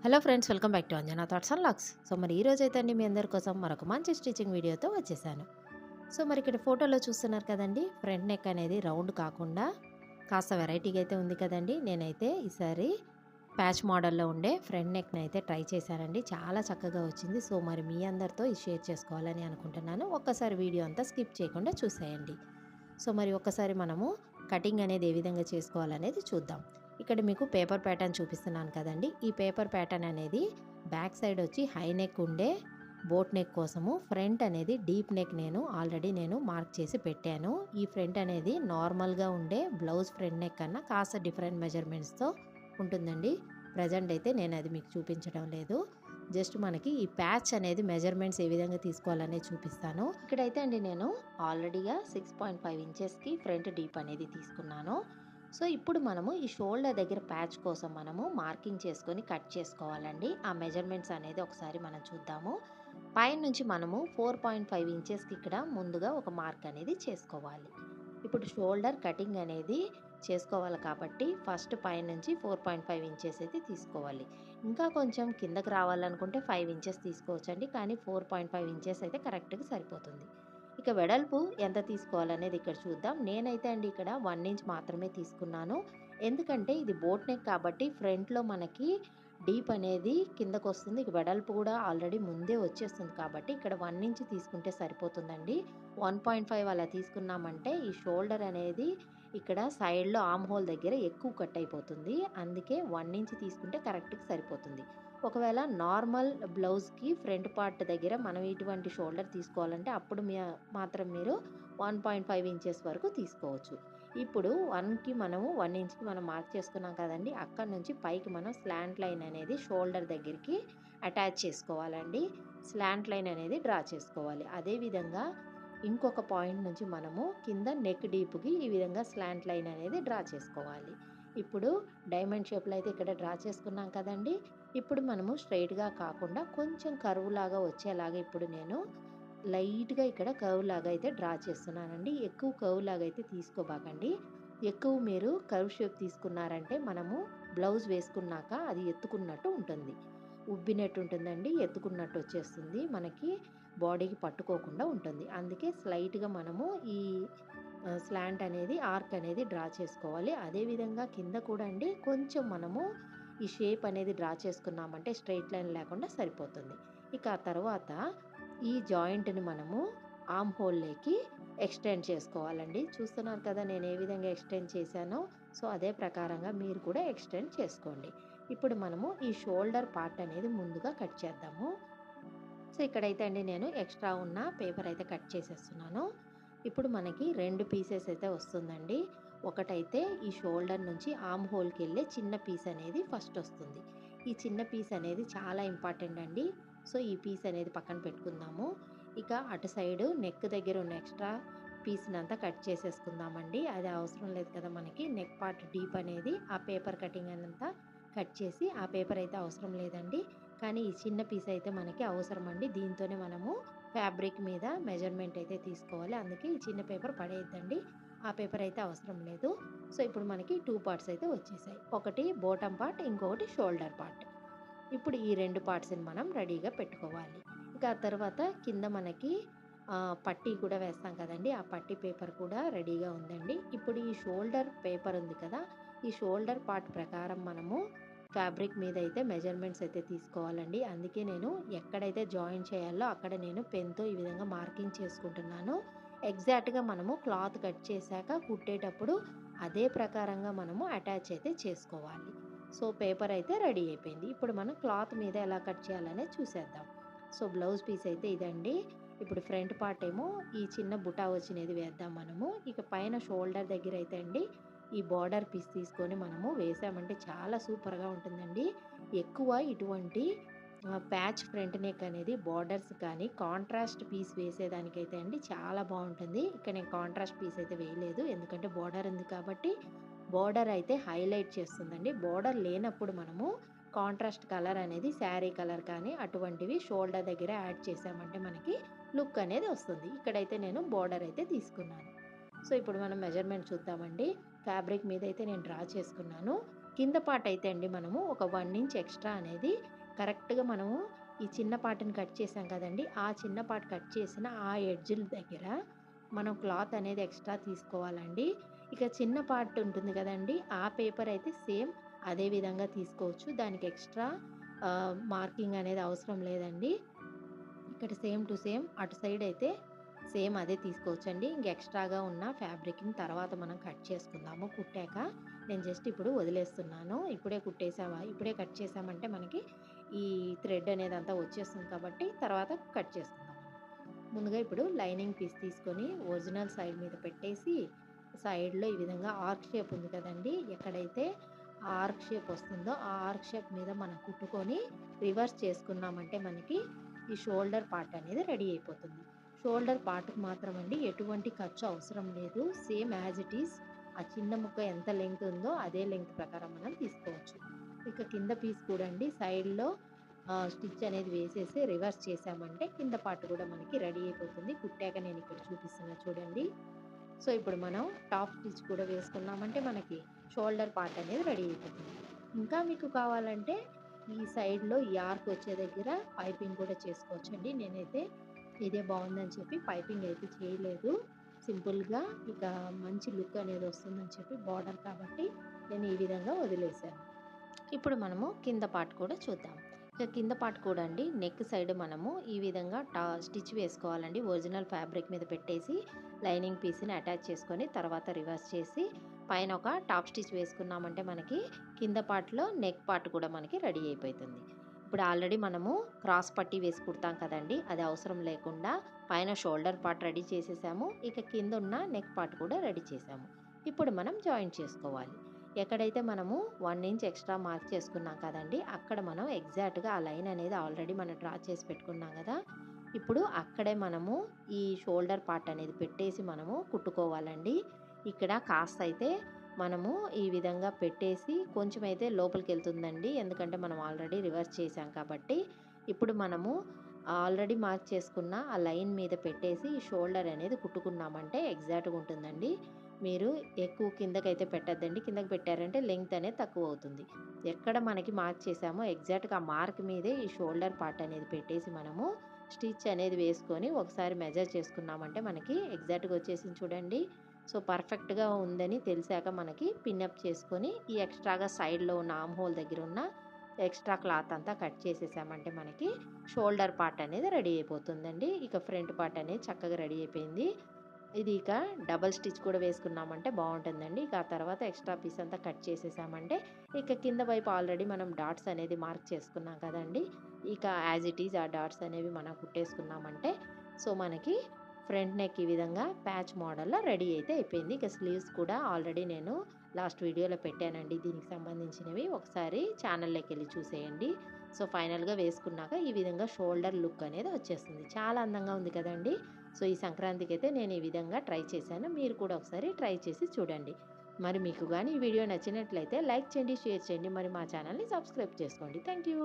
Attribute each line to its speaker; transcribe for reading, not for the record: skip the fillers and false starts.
Speaker 1: Hello friends, welcome back to Anjana thoughts and lakhs. So మరి ఈ రోజు అయితే అండి మీ అందరి కోసం మరొక మంచి స్టిచ్చింగ్ వీడియోతో వచ్చేసాను. సో మరి ఇక్కడ ఫోటోలో చూస్తున్నారు కదండి, ఫ్రంట్ నెక్ అనేది రౌండ్ కాకుండా కాస్త వెరైటీగా అయితే ఉంది కదండి. నేనైతే ఈసారి ప్యాచ్ మోడల్లో ఉండే ఫ్రంట్ నెక్ని అయితే ట్రై చేశానండి. చాలా చక్కగా వచ్చింది. సో మరి మీ అందరితో ఇది షేర్ చేసుకోవాలని అనుకుంటున్నాను. ఒక్కసారి వీడియో అంతా స్కిప్ చేయకుండా చూసేయండి. సో మరి ఒక్కసారి మనము కటింగ్ అనేది ఏ విధంగా చేసుకోవాలనేది చూద్దాం. ఇక్కడ మీకు పేపర్ ప్యాటర్న్ చూపిస్తున్నాను కదండి. ఈ పేపర్ ప్యాటర్న్ అనేది బ్యాక్ సైడ్ వచ్చి హై నెక్ ఉండే బోట్ నెక్ కోసము, ఫ్రంట్ అనేది డీప్ నెక్ ఆల్రెడీ మార్క్ చేసి పెట్టాను. ఈ ఫ్రంట్ అనేది నార్మల్గా ఉండే బ్లౌజ్ ఫ్రంట్ నెక్ కన్నా కాస్త డిఫరెంట్ మెజర్మెంట్స్తో ఉంటుందండి. ప్రజెంట్ అయితే నేను అది మీకు చూపించడం లేదు. జస్ట్ మనకి ఈ ప్యాచ్ అనేది మెజర్మెంట్స్ ఏ విధంగా తీసుకోవాలనేది చూపిస్తాను. ఇక్కడైతే అండి నేను ఆల్రెడీగా 6.5 ఇంచెస్కి ఫ్రంట్ డీప్ అనేది తీసుకున్నాను. సో ఇప్పుడు మనము ఈ షోల్డర్ దగ్గర ప్యాచ్ కోసం మనము మార్కింగ్ చేసుకొని కట్ చేసుకోవాలండి. ఆ మెజర్మెంట్స్ అనేది ఒకసారి మనం చూద్దాము. పైన నుంచి మనము 4.5 ఇంచెస్కి ఇక్కడ ముందుగా ఒక మార్క్ అనేది చేసుకోవాలి. ఇప్పుడు షోల్డర్ కటింగ్ అనేది చేసుకోవాలి కాబట్టి ఫస్ట్ పైన నుంచి 4.5 ఇంచెస్ అయితే తీసుకోవాలి. ఇంకా కొంచెం కిందకి రావాలనుకుంటే 5 ఇంచెస్ తీసుకోవచ్చండి. కానీ 4.5 ఇంచెస్ అయితే కరెక్ట్గా సరిపోతుంది. ఇక వెడల్పు ఎంత తీసుకోవాలనేది ఇక్కడ చూద్దాం. నేనైతే అండి ఇక్కడ 1 ఇంచ్ మాత్రమే తీసుకున్నాను. ఎందుకంటే ఇది బోట్ నెక్ కాబట్టి ఫ్రంట్లో మనకి డీప్ అనేది కిందకు వస్తుంది. ఇక వెడల్పు కూడా ఆల్రెడీ ముందే వచ్చేస్తుంది కాబట్టి ఇక్కడ 1 ఇంచ్ తీసుకుంటే సరిపోతుందండి. 1.5 అలా తీసుకున్నామంటే ఈ షోల్డర్ అనేది ఇక్కడ సైడ్లో ఆర్మ్ హోల్ దగ్గర ఎక్కువ కట్ అయిపోతుంది. అందుకే 1 ఇంచ్ తీసుకుంటే కరెక్ట్గా సరిపోతుంది. ఒకవేళ నార్మల్ బ్లౌజ్కి ఫ్రంట్ పార్ట్ దగ్గర మనం ఇటువంటి షోల్డర్ తీసుకోవాలంటే అప్పుడు మాత్రం మీరు 1.5 ఇంచెస్ వరకు తీసుకోవచ్చు. ఇప్పుడు 1 ఇంచ్కి మనం మార్క్ చేసుకున్నాం కదండి. అక్కడ నుంచి పైకి మనం స్లాంట్ లైన్ అనేది షోల్డర్ దగ్గరికి అటాచ్ చేసుకోవాలండి. స్లాంట్ లైన్ అనేది డ్రా చేసుకోవాలి. అదేవిధంగా ఇంకొక పాయింట్ నుంచి మనము కింద నెక్ డీప్కి ఈ విధంగా స్లాంట్ లైన్ అనేది డ్రా చేసుకోవాలి. ఇప్పుడు డైమండ్ షేప్లో అయితే ఇక్కడ డ్రా చేసుకున్నాం కదండి. ఇప్పుడు మనము స్ట్రైట్గా కాకుండా కొంచెం కర్వ్ లాగా వచ్చేలాగా ఇప్పుడు నేను లైట్గా ఇక్కడ కర్వ్ లాగా అయితే డ్రా చేస్తున్నానండి. ఎక్కువ కర్వ్ లాగా అయితే తీసుకోబాకండి. ఎక్కువ మీరు కర్వ్ షేప్ తీసుకున్నారంటే మనము బ్లౌజ్ వేసుకున్నాక అది ఎత్తుకున్నట్టు ఉంటుంది, ఉబ్బినట్టు ఉంటుందండి, ఎత్తుకున్నట్టు వచ్చేస్తుంది, మనకి బాడీకి పట్టుకోకుండా ఉంటుంది. అందుకే స్లైట్గా మనము ఈ స్లాంట్ అనేది ఆర్క్ అనేది డ్రా చేసుకోవాలి. అదేవిధంగా కింద కూడా అండి కొంచెం మనము ఈ షేప్ అనేది డ్రా చేసుకున్నామంటే స్ట్రైట్ లైన్ లేకుండా సరిపోతుంది. ఇక ఆ తర్వాత ఈ జాయింట్ని మనము ఆర్మ్ హోల్లోకి ఎక్స్టెండ్ చేసుకోవాలండి. చూస్తున్నారు కదా నేను ఏ విధంగా ఎక్స్టెండ్ చేశానో. సో అదే ప్రకారంగా మీరు కూడా ఎక్స్టెండ్ చేసుకోండి. ఇప్పుడు మనము ఈ షోల్డర్ పార్ట్ అనేది ముందుగా కట్ చేద్దాము. సో ఇక్కడైతే అండి నేను ఎక్స్ట్రా ఉన్న పేపర్ అయితే కట్ చేసేస్తున్నాను. ఇప్పుడు మనకి 2 పీసెస్ అయితే వస్తుందండి. ఒకటైతే ఈ షోల్డర్ నుంచి ఆర్మ్ హోల్కి వెళ్ళే చిన్న పీస్ అనేది ఫస్ట్ వస్తుంది. ఈ చిన్న పీస్ అనేది చాలా ఇంపార్టెంట్ అండి. సో ఈ పీస్ అనేది పక్కన పెట్టుకుందాము. ఇక అటు సైడు నెక్ దగ్గర ఉన్న ఎక్స్ట్రా పీస్ని అంతా కట్ చేసేసుకుందామండి. అది అవసరం లేదు కదా మనకి. నెక్ పార్ట్ డీప్ అనేది ఆ పేపర్ కటింగ్ అంతా కట్ చేసి ఆ పేపర్ అయితే అవసరం లేదండి. కానీ ఈ చిన్న పీస్ అయితే మనకి అవసరం అండి. దీంతోనే మనము ఫ్యాబ్రిక్ మీద మెజర్మెంట్ అయితే తీసుకోవాలి. అందుకే ఈ చిన్న పేపర్ పడేయద్దండి. ఆ పేపర్ అయితే అవసరం లేదు. సో ఇప్పుడు మనకి 2 పార్ట్స్ అయితే వచ్చేసాయి. ఒకటి బాటమ్ పార్ట్, ఇంకొకటి షోల్డర్ పార్ట్. ఇప్పుడు ఈ 2 పార్ట్స్ని మనం రెడీగా పెట్టుకోవాలి. ఇక ఆ తర్వాత కింద మనకి పట్టీ కూడా వేస్తాం కదండి. ఆ పట్టీ పేపర్ కూడా రెడీగా ఉందండి. ఇప్పుడు ఈ షోల్డర్ పేపర్ ఉంది కదా, ఈ షోల్డర్ పార్ట్ ప్రకారం మనము ఫ్యాబ్రిక్ మీద అయితే మెజర్మెంట్స్ అయితే తీసుకోవాలండి. అందుకే నేను ఎక్కడైతే జాయిన్ చేయాలో అక్కడ నేను పెన్తో ఈ విధంగా మార్కింగ్ చేసుకుంటున్నాను. ఎగ్జాక్ట్గా మనము క్లాత్ కట్ చేశాక కుట్టేటప్పుడు అదే ప్రకారంగా మనము అటాచ్ అయితే చేసుకోవాలి. సో పేపర్ అయితే రెడీ అయిపోయింది. ఇప్పుడు మనం క్లాత్ మీద ఎలా కట్ చేయాలనేది చూసేద్దాం. సో బ్లౌజ్ పీస్ అయితే ఇదండి. ఇప్పుడు ఫ్రంట్ పార్ట్ ఏమో ఈ చిన్న బుటా వచ్చినది వేద్దాం మనము. ఇక పైన షోల్డర్ దగ్గర అయితే అండి ఈ బార్డర్ పీస్ తీసుకొని మనము వేసామంటే చాలా సూపర్గా ఉంటుందండి. ఎక్కువ ఇటువంటి ప్యాచ్ ఫ్రంట్ నెక్ అనేది బార్డర్స్ కానీ కాంట్రాస్ట్ పీస్ వేసేదానికైతే అండి చాలా బాగుంటుంది. ఇక్కడ నేను కాంట్రాస్ట్ పీస్ అయితే వేయలేదు, ఎందుకంటే బార్డర్ ఉంది కాబట్టి. బార్డర్ అయితే హైలైట్ చేస్తుందండి. బార్డర్ లేనప్పుడు మనము కాంట్రాస్ట్ కలర్ అనేది శారీ కలర్ కానీ అటువంటివి షోల్డర్ దగ్గర యాడ్ చేసామంటే మనకి లుక్ అనేది వస్తుంది. ఇక్కడైతే నేను బార్డర్ అయితే తీసుకున్నాను. సో ఇప్పుడు మనం మెజర్మెంట్ చూద్దామండి. ఫ్యాబ్రిక్ మీద అయితే నేను డ్రా చేసుకున్నాను. కింద పార్ట్ అయితే అండి మనము ఒక 1 ఇంచ్ ఎక్స్ట్రా అనేది కరెక్ట్‌గా మనము ఈ చిన్న పార్ట్‌ని కట్ చేసాం కదండీ! ఆ చిన్న పార్ట్ కట్ చేసిన ఆ ఎడ్జ్‌ల దగ్గర మనం క్లాత్ అనేది ఎక్స్ట్రా తీసుకోవాలండి. ఇక చిన్న పార్ట్ ఉంటుంది కదండీ! ఆ పేపర్ అయితే సేమ్ అదే విధంగా తీసుకోవచ్చు. దానికి ఎక్స్ట్రా మార్కింగ్ అనేది అవసరం లేదండి. ఇక్కడ సేమ్ టు సేమ్ అటు సైడ్ అయితే సేమ్ అదే తీసుకోవచ్చండి. ఇంక ఎక్స్ట్రాగా ఉన్న ఫ్యాబ్రిక్‌ని తర్వాత మనం కట్ చేసుకుందాము కుట్టాక. నేను జస్ట్ ఇప్పుడు వదిలేస్తున్నాను. ఇప్పుడే కట్ చేసామంటే మనకి ఈ థ్రెడ్ అనేది అంతా వచ్చేస్తుంది కాబట్టి తర్వాత కట్ చేసుకుందాం. ముందుగా ఇప్పుడు లైనింగ్ పీస్ తీసుకొని ఒరిజినల్ సైడ్ మీద పెట్టేసి సైడ్‌లో ఈ విధంగా ఆర్క్ షేప్ ఉంది కదండీ! ఎక్కడైతే ఆర్క్ షేప్ వస్తుందో ఆ ఆర్క్ షేప్ మీద మనం కుట్టుకొని రివర్స్ చేసుకున్నామంటే మనకి ఈ షోల్డర్ పార్ట్ అనేది రెడీ అయిపోతుంది. షోల్డర్ పార్ట్‌కి మాత్రం అండి ఎటువంటి ఖర్చు అవసరం లేదు. సేమ్ యాజ్ ఇట్ ఈజ్ ఆ చిన్న ముక్క ఎంత లెంగ్త్ ఉందో అదే లెంగ్త్ ప్రకారం మనం తీసుకోవచ్చు. ఇక కింద పీస్ కూడా అండి సైడ్‌లో స్టిచ్ అనేది వేసేసి రివర్స్ చేశామంటే కింద పార్ట్ కూడా మనకి రెడీ అయిపోతుంది. కుట్టాక నేను ఇక్కడ చూపిస్తున్నా చూడండి. సో, ఇప్పుడు మనం టాప్ స్టిచ్ కూడా వేసుకున్నామంటే మనకి షోల్డర్ పార్ట్ అనేది రెడీ అయిపోతుంది. ఇంకా మీకు కావాలంటే ఈ సైడ్‌లో ఈ ఆర్క్ వచ్చే దగ్గర పైపింగ్ కూడా చేసుకోవచ్చండి. నేనైతే ఇదే బావుందని చెప్పి పైపింగ్ అయితే చేయలేదు. సింపుల్‌గా ఇక మంచి లుక్ అనేది వస్తుందని చెప్పి బార్డర్ కాబట్టి నేను ఈ విధంగా వదిలేసాను. ఇప్పుడు మనము కింద పార్ట్ కూడా చూద్దాం. ఇక కింద పార్ట్ కూడా అండి నెక్ సైడ్ మనము ఈ విధంగా స్టిచ్ వేసుకోవాలండి. ఒరిజినల్ ఫ్యాబ్రిక్ మీద పెట్టేసి లైనింగ్ పీస్‌ని అటాచ్ చేసుకొని తర్వాత రివర్స్ చేసి పైన ఒక టాప్ స్టిచ్ వేసుకున్నామంటే మనకి కింద పార్ట్‌లో నెక్ పార్ట్ కూడా మనకి రెడీ అయిపోతుంది. ఇప్పుడు ఆల్రెడీ మనము క్రాస్ పట్టీ వేసి కుడతాం కదండీ! అది అవసరం లేకుండా పైన షోల్డర్ పార్ట్ రెడీ చేసేసాము. ఇక కింద ఉన్న నెక్ పార్ట్ కూడా రెడీ చేసాము. ఇప్పుడు మనం జాయిన్ చేసుకోవాలి. ఎక్కడైతే మనము 1 ఇంచ్ ఎక్స్ట్రా మార్క్ చేసుకున్నాం కదండీ! అక్కడ మనం ఎగ్జాక్ట్‌గా ఆ లైన్ అనేది ఆల్రెడీ మనం డ్రా చేసి పెట్టుకున్నాం గదా! ఇప్పుడు అక్కడే మనము ఈ షోల్డర్ పార్ట్ అనేది పెట్టేసి మనము కుట్టుకోవాలండి. ఇక్కడ కాస్త అయితే మనము ఈ విధంగా పెట్టేసి కొంచెం అయితే లోపలికెళ్తుందండి. ఎందుకంటే మనం ఆల్రెడీ రివర్స్ చేశాం కాబట్టి. ఇప్పుడు మనము ఆల్రెడీ మార్క్ చేసుకున్న ఆ లైన్ మీద పెట్టేసి ఈ షోల్డర్ అనేది కుట్టుకున్నామంటే ఎగ్జాక్ట్‌గా ఉంటుందండి. మీరు ఎక్కువ కిందకైతే పెట్టొద్దండి. కిందకి పెట్టారంటే లెంగ్త్ అనేది తక్కువవుతుంది. ఎక్కడ మనకి మార్క్ చేసామో ఎగ్జాక్ట్‌గా ఆ మార్క్ మీదే ఈ షోల్డర్ పార్ట్ అనేది పెట్టేసి మనము స్టిచ్ అనేది వేసుకొని ఒకసారి మెజర్ చేసుకున్నామంటే మనకి ఎగ్జాక్ట్‌గా వచ్చేసింది చూడండి. సో, పర్ఫెక్ట్‌గా ఉందని తెలిసాక మనకి పిన్ అప్ చేసుకొని ఈ ఎక్స్ట్రాగా సైడ్‌లో ఉన్న ఆర్మ్ హోల్ దగ్గర ఉన్న ఎక్స్ట్రా క్లాత్ అంతా కట్ చేసేసామంటే మనకి షోల్డర్ పార్ట్ అనేది రెడీ అయిపోతుందండి. ఇక ఫ్రంట్ పార్ట్ అనేది చక్కగా రెడీ అయిపోయింది. ఇది ఇక డబుల్ స్టిచ్ కూడా వేసుకున్నామంటే బావుంటుందండి. ఇక ఆ తర్వాత ఎక్స్ట్రా పీస్ అంతా కట్ చేసేసామంటే, ఇక కింద వైపు ఆల్రెడీ మనం డాట్స్ అనేది మార్క్ చేసుకున్నాం కదండీ! ఇక యాజ్ ఇట్ ఈజ్ ఆ డాట్స్ అనేవి మనం కుట్టేసుకున్నామంటే, సో, మనకి ఫ్రంట్ నెక్ ఈ విధంగా ప్యాచ్ మోడల్‌లో రెడీ అయితే అయిపోయింది. ఇక స్లీవ్స్ కూడా ఆల్రెడీ నేను లాస్ట్ వీడియోలో పెట్టానండి దీనికి సంబంధించినవి. ఒకసారి ఛానల్‌లోకెళ్ళి చూసేయండి. సో, ఫైనల్‌గా వేసుకున్నాక ఈ విధంగా షోల్డర్ లుక్ అనేది వచ్చేస్తుంది. చాలా అందంగా ఉంది కదండీ! సో, ఈ సంక్రాంతికైతే నేను ఈ విధంగా ట్రై చేశాను. మీరు కూడా ఒకసారి ట్రై చేసి చూడండి. మరి మీకు గాని ఈ వీడియో నచ్చినట్లయితే లైక్ చేయండి, షేర్ చేయండి. మరి మా ఛానల్‌ని సబ్స్క్రైబ్ చేసుకోండి. Thank you.